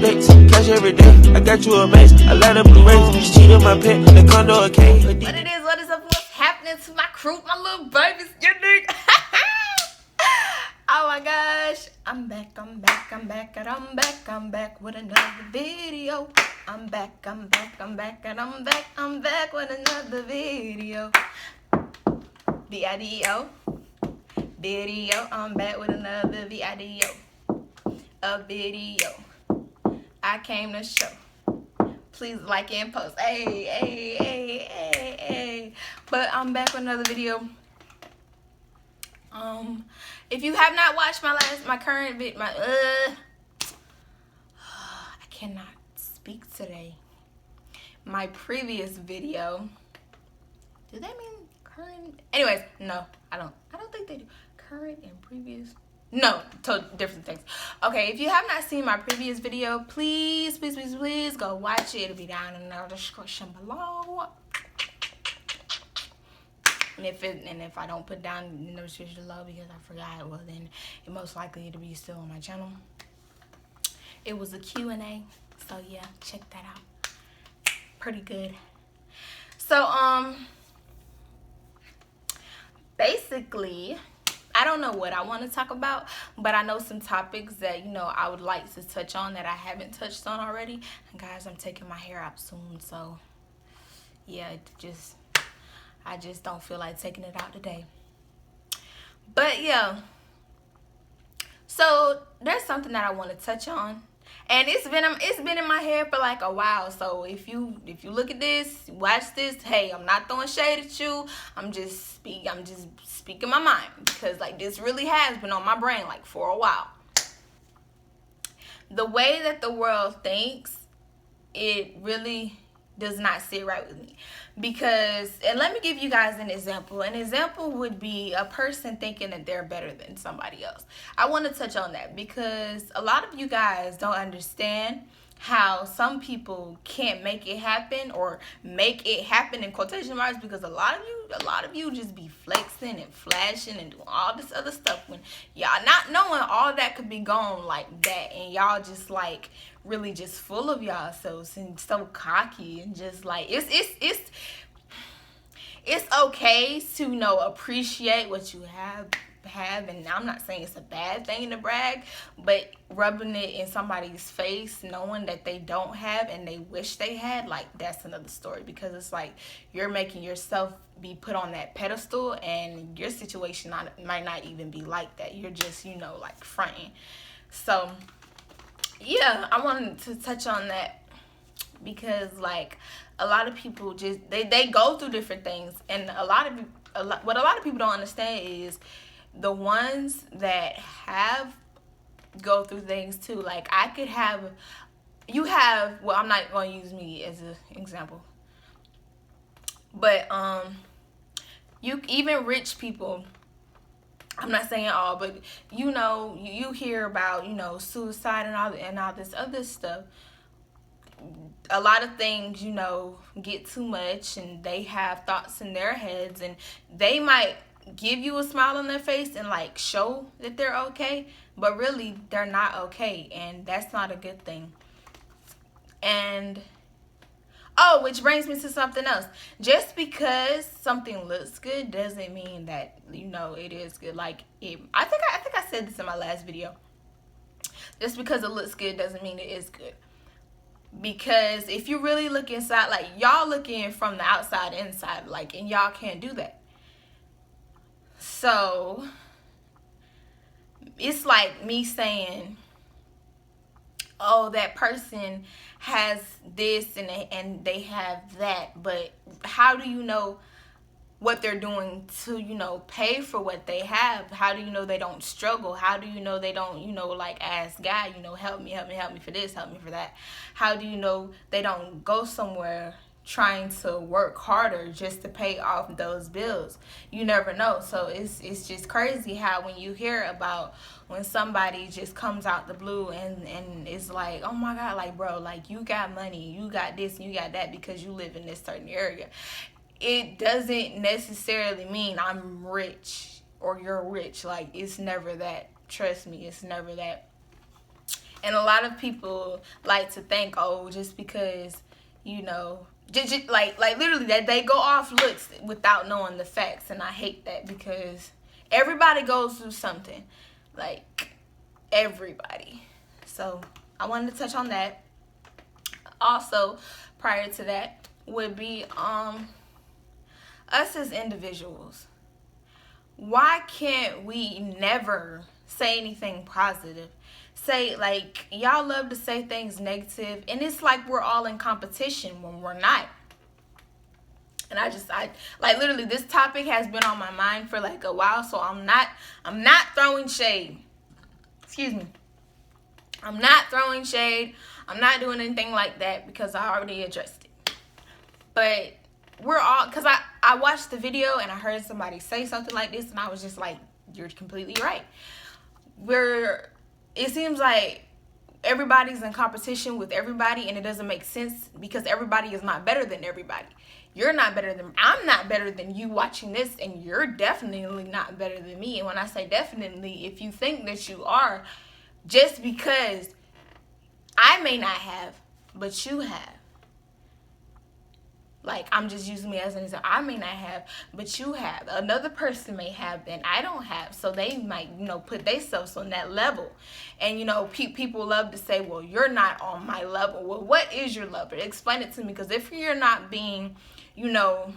flex, cash every day. I got you a mace, I light up the race. She cheated my pet, the condo okay. What is up, what's happening to my crew, my little babies, you dig? Oh my gosh, I'm back with another video. I'm back with another video. Video, I'm back with another video. A video I came to show. Please like and post. Hey. But I'm back with another video. If you have not watched my current video, I cannot speak today. My previous video. Do they mean current? Anyways, no, I don't think they do. Current and previous. No, totally different things. Okay, if you have not seen my previous video, please go watch it. It'll be down in the description below. And if I don't put down in the description below because I forgot, well then it most likely to be still on my channel. It was a Q&A, so yeah, check that out. Pretty good. So basically, I don't know what I want to talk about, but I know some topics that, I would like to touch on that I haven't touched on already. And guys, I'm taking my hair out soon, so yeah, I just don't feel like taking it out today. But yeah, so there's something that I want to touch on, and it's been in my head for like a while. So if you look at this, watch this, hey, I'm not throwing shade at you. I'm just speaking my mind, because like this really has been on my brain like for a while. The way that the world thinks, it really does not sit right with me. Because, and let me give you guys an example. An example would be a person thinking that they're better than somebody else. I want to touch on that because a lot of you guys don't understand how some people can't make it happen, or make it happen in quotation marks, because a lot of you just be flexing and flashing and doing all this other stuff when y'all not knowing all that could be gone like that, and y'all just like really just full of yourselves and so cocky, and just like it's okay to appreciate what you have, and I'm not saying it's a bad thing to brag, but rubbing it in somebody's face knowing that they don't have and they wish they had, like, that's another story, because it's like you're making yourself be put on that pedestal, and your situation might not even be like that. You're just like fronting. So yeah, I wanted to touch on that because like a lot of people just they go through different things, and what a lot of people don't understand is the ones that go through things too. Like I could have, well, I'm not going to use me as an example, but even rich people, I'm not saying all, but you hear about suicide and all this other stuff. A lot of things get too much, and they have thoughts in their heads, and they might give you a smile on their face and like show that they're okay, but really they're not okay, and that's not a good thing. And which brings me to something else. Just because something looks good doesn't mean that it is good. Like I think I said this in my last video. Just because it looks good doesn't mean it is good. Because if you really look inside, like y'all looking from the outside inside, like, and y'all can't do that. So it's like me saying, oh, that person has this and they have that, but how do you know what they're doing to pay for what they have? How do you know they don't struggle? How do you know they don't like ask God, help me for this, help me for that? How do you know they don't go somewhere trying to work harder just to pay off those bills? You never know. So it's just crazy how when you hear about when somebody just comes out the blue and it's like, oh my God, like, bro, like, you got money, you got this and you got that because you live in this certain area. It doesn't necessarily mean I'm rich or you're rich. Like, it's never that. Trust me, it's never that. And a lot of people like to think, oh, just because, you know, just like literally that they go off looks without knowing the facts. And I hate that because everybody goes through something. Like, everybody. So I wanted to touch on that. Also, prior to that would be us as individuals. Why can't we never say anything positive? Say, like, y'all love to say things negative, and it's like we're all in competition when we're not. And I like, literally, this topic has been on my mind for like a while, so I'm not throwing shade. Excuse me. I'm not throwing shade. I'm not doing anything like that because I already addressed it. But we're all, because I watched the video and I heard somebody say something like this, and I was just like, you're completely right. It seems like everybody's in competition with everybody, and it doesn't make sense because everybody is not better than everybody. You're not better than, I'm not better than you watching this, and you're definitely not better than me. And when I say definitely, if you think that you are, just because I may not have, but you have. Like, I'm just using me as an example. I may not have, but you have. Another person may have, and I don't have. So they might, you know, put themselves on that level. And, you know, people love to say, well, you're not on my level. Well, what is your level? Explain it to me. Because if you're not being, you know,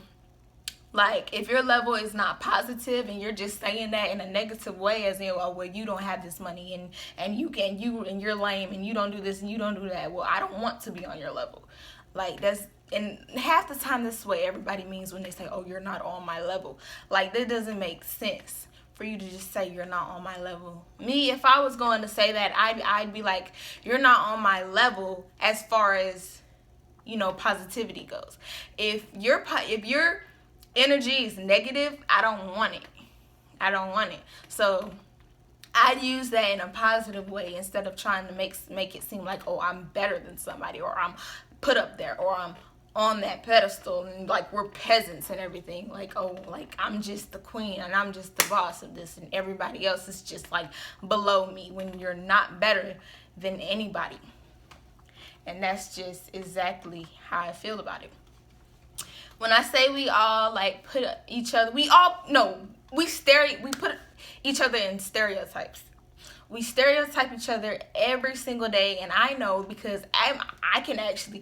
like, if your level is not positive and you're just saying that in a negative way, as in, oh, well, you don't have this money, and you're lame, and you don't do this and you don't do that. Well, I don't want to be on your level. Like, and half the time this is what everybody means when they say, oh, you're not on my level. Like, that doesn't make sense for you to just say you're not on my level. Me, if I was going to say that, I'd be like, you're not on my level as far as, you know, positivity goes. If your energy is negative, I don't want it. I don't want it. So I'd use that in a positive way instead of trying to make it seem like, oh, I'm better than somebody, or I'm put up there, or I'm on that pedestal, and like we're peasants and everything. Like, oh, like I'm just the queen and I'm just the boss of this, and everybody else is just like below me, when you're not better than anybody. And that's just exactly how I feel about it. When I say we all like put each other, we put each other in stereotypes. We stereotype each other every single day, and I know because I can actually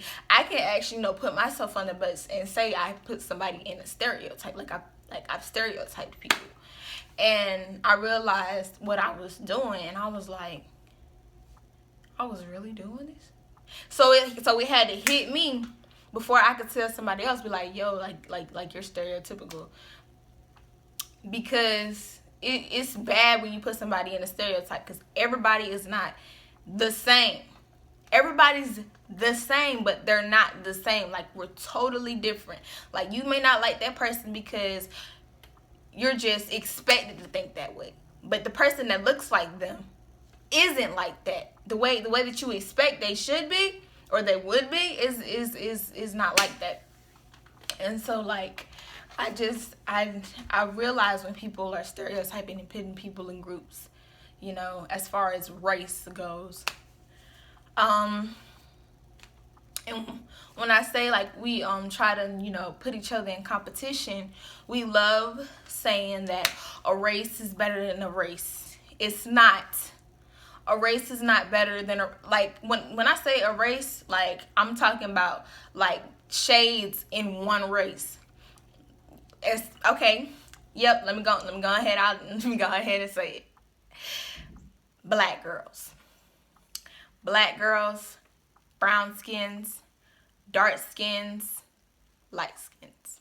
you know, put myself on the bus and say I put somebody in a stereotype. I've stereotyped people, and I realized what I was doing, and I was like, I was really doing this. So it had to hit me before I could tell somebody else, be like, yo, like you're stereotypical, because it's bad when you put somebody in a stereotype, because everybody is not the same. Everybody's the same, but they're not the same. Like, we're totally different. Like, you may not like that person because you're just expected to think that way, but the person that looks like them isn't like that. The way that you expect they should be or they would be is not like that. And so, like, I realize when people are stereotyping and putting people in groups, you know, as far as race goes. And when I say, like, we try to, you know, put each other in competition, we love saying that a race is better than a race. It's not. A race is not better than when I say a race, like, I'm talking about like shades in one race. It's okay. Yep, let me go ahead and say it. Black girls, brown skins, dark skins, light skins.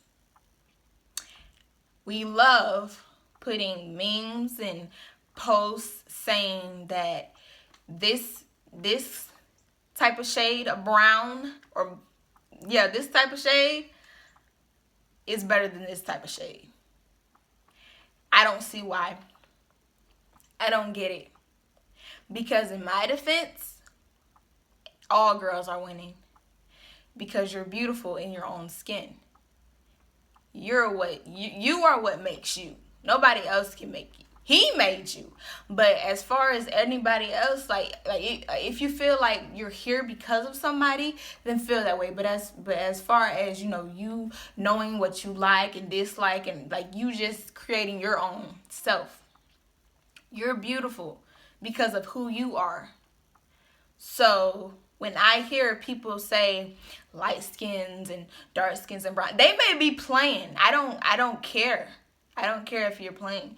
We love putting memes and posts saying that this type of shade of brown, or this type of shade is better than this type of shade. I don't see why. I don't get it. Because in my defense, all girls are winning. Because you're beautiful in your own skin. You are what makes you. Nobody else can make you. He made you. But as far as anybody else, if you feel like you're here because of somebody, then feel that way. But as far as, you knowing what you like and dislike, and like you just creating your own self, you're beautiful because of who you are. So when I hear people say light skins and dark skins and brown, they may be playing. I don't care. I don't care if you're playing,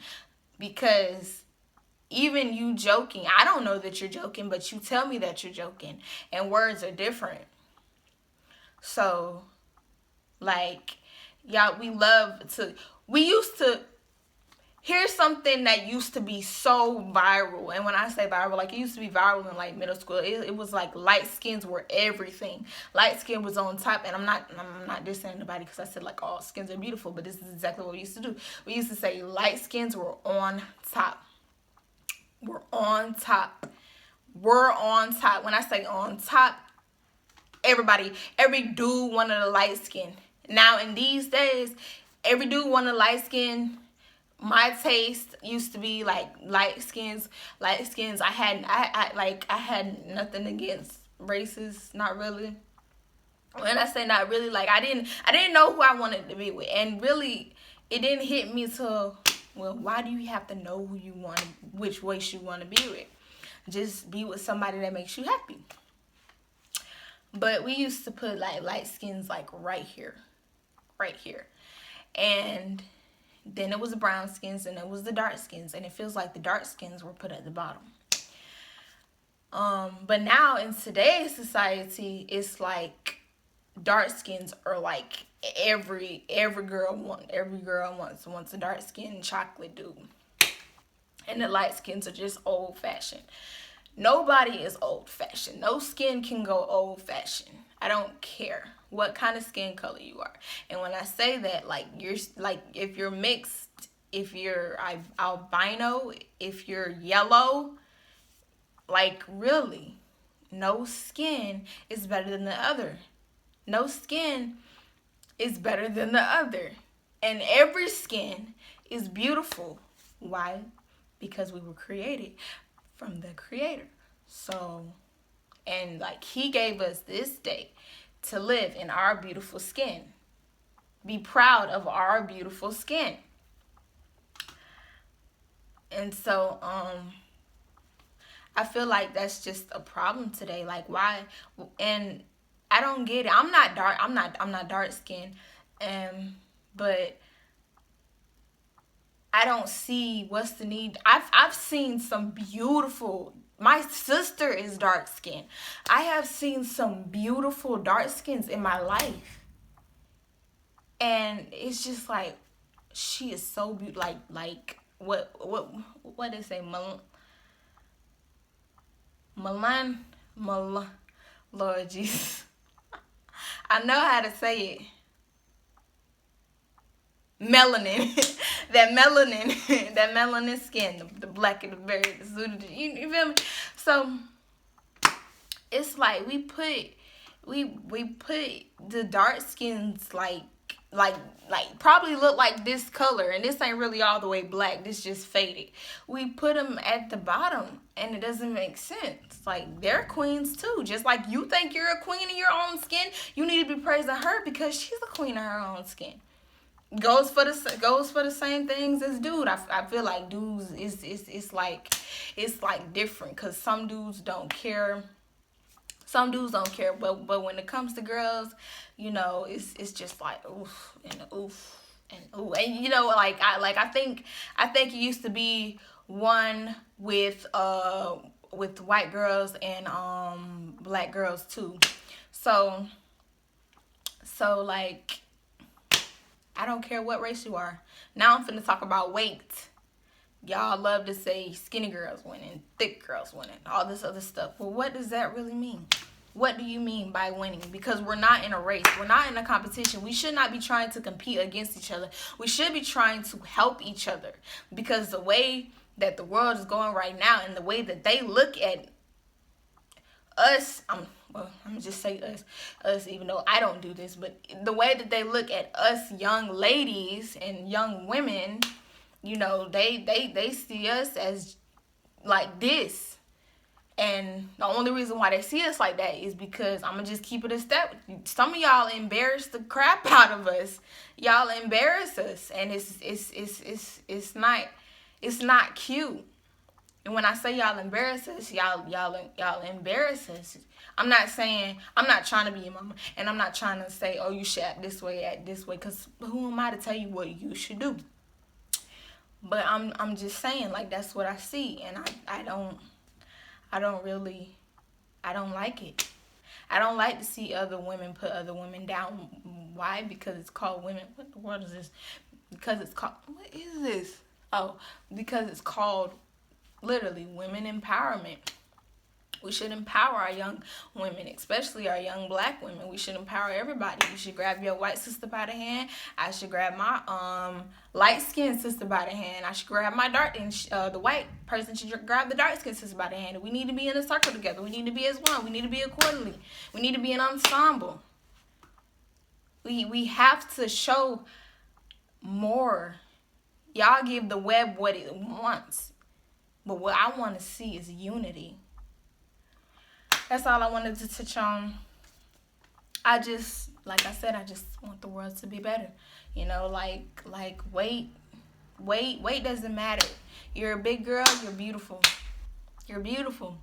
because even you joking, I don't know that you're joking, but you tell me that you're joking, and words are different. So, like, y'all, we used to, here's something that used to be so viral. And when I say viral, like, it used to be viral in like middle school. It was like light skins were everything. Light skin was on top. And I'm not dissing anybody, because I said like all skins are beautiful, but this is exactly what we used to do. We used to say light skins were on top. We're on top. We're on top. When I say on top, every dude wanted a light skin. Now in these days, every dude wanted a light skin. My taste used to be like light skins. I had nothing against races, not really. When I say not really, like I didn't know who I wanted to be with, and really it didn't hit me till, well, why do you have to know who you want, which race you want to be with? Just be with somebody that makes you happy. But we used to put like light skins like right here, and then it was the brown skins, and it was the dark skins, and it feels like the dark skins were put at the bottom. But now in today's society, it's like dark skins are like every girl wants a dark skin chocolate dude, and the light skins are just old fashioned. Nobody is old fashioned. No skin can go old fashioned. I don't care what kind of skin color you are. And when I say that, like, you're like, if you're mixed, if you're albino, if you're yellow, like, really, no skin is better than the other. No skin is better than the other. And every skin is beautiful. Why? Because we were created from the Creator. So, and like, He gave us this day to live in our beautiful skin. Be proud of our beautiful skin. And so, I feel like that's just a problem today. Like, why? And I don't get it. I'm not dark skinned, but I don't see what's the need. I've seen some beautiful. My sister is dark skinned. I have seen some beautiful dark skins in my life, and it's just like, she is so beautiful. Like what they say, Lord Jesus, I know how to say it. Melanin, that melanin skin, the black and the berry, you feel me? So it's like we put the dark skins like probably look like this color, and this ain't really all the way black. This just faded. We put them at the bottom, and it doesn't make sense. Like, they're queens too. Just like you think you're a queen in your own skin, you need to be praising her because she's a queen in her own skin. Goes for the same things as dude. I feel like dudes it's like different, because some dudes don't care. Some dudes don't care, but when it comes to girls, it's just like oof and oof and ooh. And I think it used to be one with white girls and black girls too. So like, I don't care what race you are. Now I'm finna talk about weight. Y'all love to say skinny girls winning, thick girls winning, all this other stuff. Well, what does that really mean? What do you mean by winning? Because we're not in a race. We're not in a competition. We should not be trying to compete against each other. We should be trying to help each other. Because the way that the world is going right now, and the way that they look at us, I'm gonna just say us, even though I don't do this, but the way that they look at us young ladies and young women, you know, they see us as like this. And the only reason why they see us like that is because I'm gonna just keep it a step. Some of y'all embarrass the crap out of us. Y'all embarrass us, and it's not cute. And when I say y'all embarrass us, y'all embarrass us. I'm not trying to be your mama, and I'm not trying to say, oh, you should act this way, because who am I to tell you what you should do? But I'm just saying, like, that's what I see, and I don't like it. I don't like to see other women put other women down. Why? Because it's called women. What the world is this? Because it's called, what is this? Oh, because it's called literally women empowerment. We should empower our young women, especially our young black women. We should empower everybody. You should grab your white sister by the hand. I should grab my light-skinned sister by the hand. I should grab my dark, and the white person should grab the dark-skinned sister by the hand. We need to be in a circle together. We need to be as one. We need to be accordingly. We need to be an ensemble. We have to show more. Y'all give the web what it wants. But what I want to see is unity. That's all I wanted to touch on. Like I said, I just want the world to be better. You know, like weight doesn't matter. You're a big girl, you're beautiful. You're beautiful.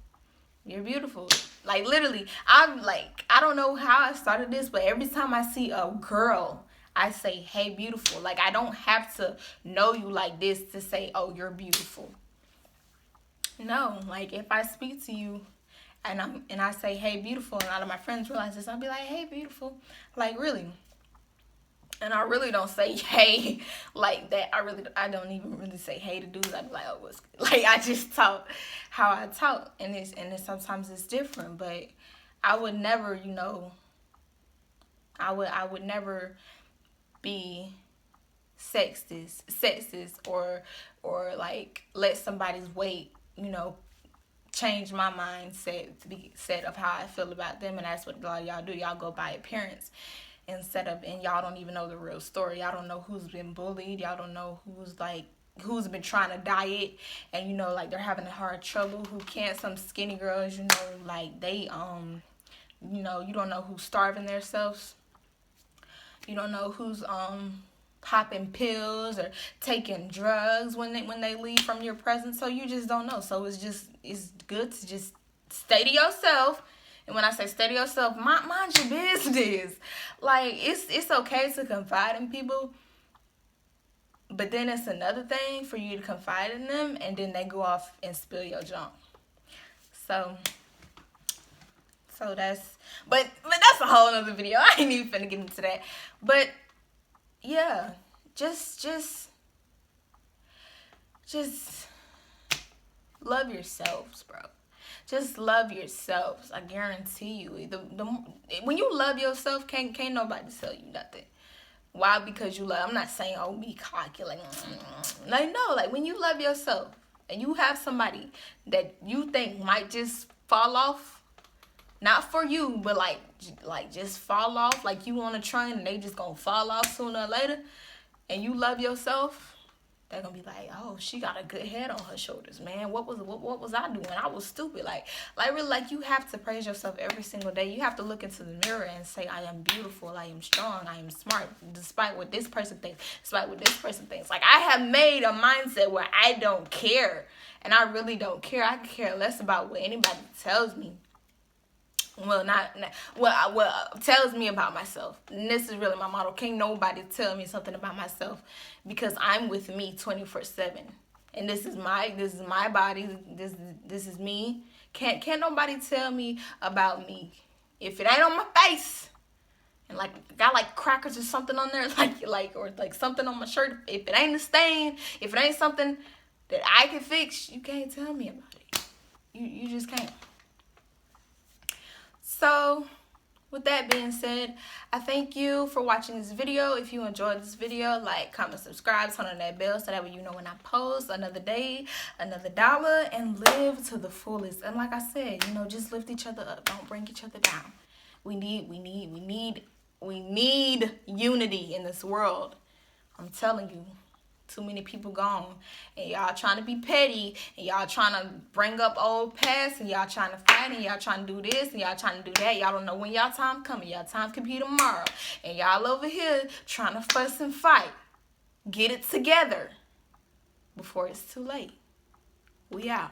You're beautiful. Like, literally, I don't know how I started this, but every time I see a girl, I say, hey, beautiful. Like, I don't have to know you like this to say, oh, you're beautiful. No, like, if I speak to you, and I say, hey, beautiful, and a lot of my friends realize this, I'll be like, hey, beautiful. Like, really. And I really don't say hey like that. I don't even really say hey to dudes. I be like, oh, what's good? Like, I just talk how I talk, and sometimes it's different. But I would never, you know, I would never be sexist or like let somebody's weight, you know, change my mindset to be set of how I feel about them. And that's what a lot of y'all do. Y'all go by appearance and y'all don't even know the real story. Y'all don't know who's been bullied. Y'all don't know who's been trying to diet and, you know, like, they're having a hard trouble. Who can't? Some skinny girls, you know, like, they you know, you don't know who's starving themselves. You don't know who's popping pills or taking drugs when they leave from your presence. So you just don't know. So it's good to just stay to yourself. And when I say stay to yourself, mind your business. Like, it's okay to confide in people, but then it's another thing for you to confide in them and then they go off and spill your junk. So that's, but that's a whole other video. I ain't even finna get into that. But yeah, just love yourselves, bro. Just love yourselves. I guarantee you. When you love yourself, can't nobody tell you nothing. Why? Because you love. I'm not saying, oh, be cocky, like no. Like, when you love yourself and you have somebody that you think might just fall off, not for you, but like just fall off, like you on a train and they just gonna fall off sooner or later, and you love yourself, they're gonna be like, oh, she got a good head on her shoulders, man. What was I doing? I was stupid. Like really, like, you have to praise yourself every single day. You have to look into the mirror and say, I am beautiful, I am strong, I am smart, despite what this person thinks, despite what this person thinks. Like, I have made a mindset where I don't care, and I really don't care. I care less about what anybody tells me. Well, tells me about myself. And this is really my motto. Can't nobody tell me something about myself, because I'm with me 24/7. And this is my body. This is me. Can't nobody tell me about me. If it ain't on my face and like got like crackers or something on there, or something on my shirt, if it ain't a stain, if it ain't something that I can fix, you can't tell me about it. You just can't. So, with that being said, I thank you for watching this video. If you enjoyed this video, like, comment, subscribe, turn on that bell so that way you know when I post. Another day, another dollar, and live to the fullest. And like I said, you know, just lift each other up. Don't bring each other down. We need unity in this world. I'm telling you, Too many people gone. And y'all trying to be petty. And y'all trying to bring up old past. And y'all trying to fight. And y'all trying to do this. And y'all trying to do that. Y'all don't know when y'all time coming. Y'all time could be tomorrow. And y'all over here trying to fuss and fight. Get it together before it's too late. We out.